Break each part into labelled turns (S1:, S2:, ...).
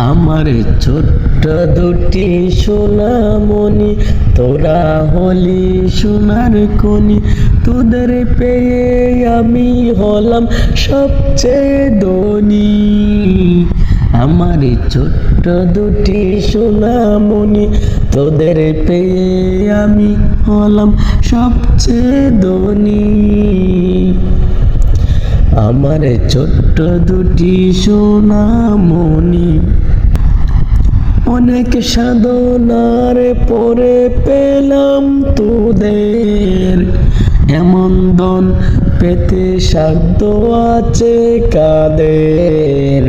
S1: আমার ছোট্ট দুটি সোনামণি, তোরা হলি সোনার খনি। তোদের পেয়ে আমি হলাম সবচেয়ে ধনী। আমার ছোট্ট দুটি সোনামণি, তোদের পেয়ে আমি হলাম সবচেয়ে ধনী। আমার ছোট্ট দুটি সোনামণি, অনেক সাধনার পরে পেলাম তোদের। এমন দন পেতে সাধ্য আছে কাদের?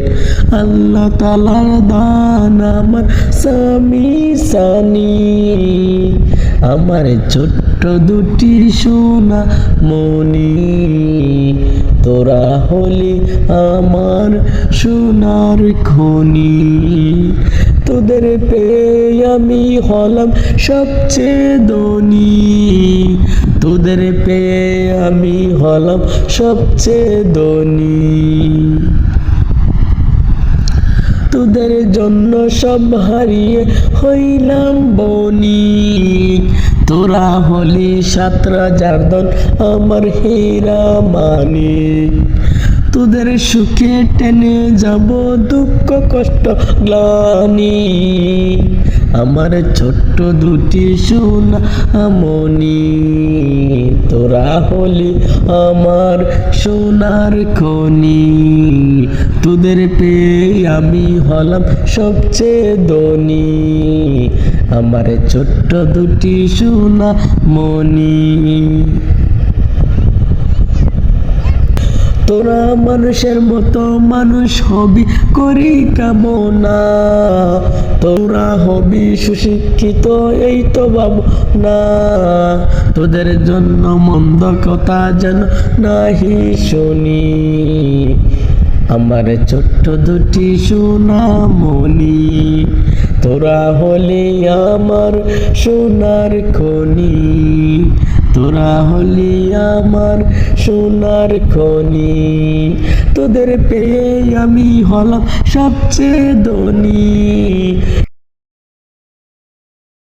S1: আল্লাহ তাআলার দান আমার স্বামী সানি। আমার ছোট্ট দুটি সোনামণি, তোরা হলি আমার সোনার খনি। তোদের পেয়ে আমি হলাম সবচেয়ে ধনী। তোদের পেয়ে আমি হলাম সবচেয়ে ধনী। তোদের জন্য সব হারিয়ে হইলাম বণিক। তোরা হলি 7 রাজার দল, আমার হীরা মানিক। তোদের সুখে টেনে যাব দুঃখ কষ্ট গ্লানি। আমার ছোট্ট দুটি সোনামণি, তোরা হলি আমার সোনার খনি। তোদের পেয়ে আমি হলাম সবচেয়ে ধনী। আমার ছোট্ট দুটি সোনামণি। তোরা মানুষের মতো মানুষ হবি করি কামনা। তোরা হবি সুশিক্ষিত এই তো ভাবনা। তোদের জন্য মন্দ কথা যেন নাহি শুনি। আমার ছোট্ট দুটি সোনামণি, তোরা হলি আমার সোনার খনি। তোরা হলি আমার সোনার খনি। তোদের পেয়ে আমি হলাম সবচেয়ে ধনী।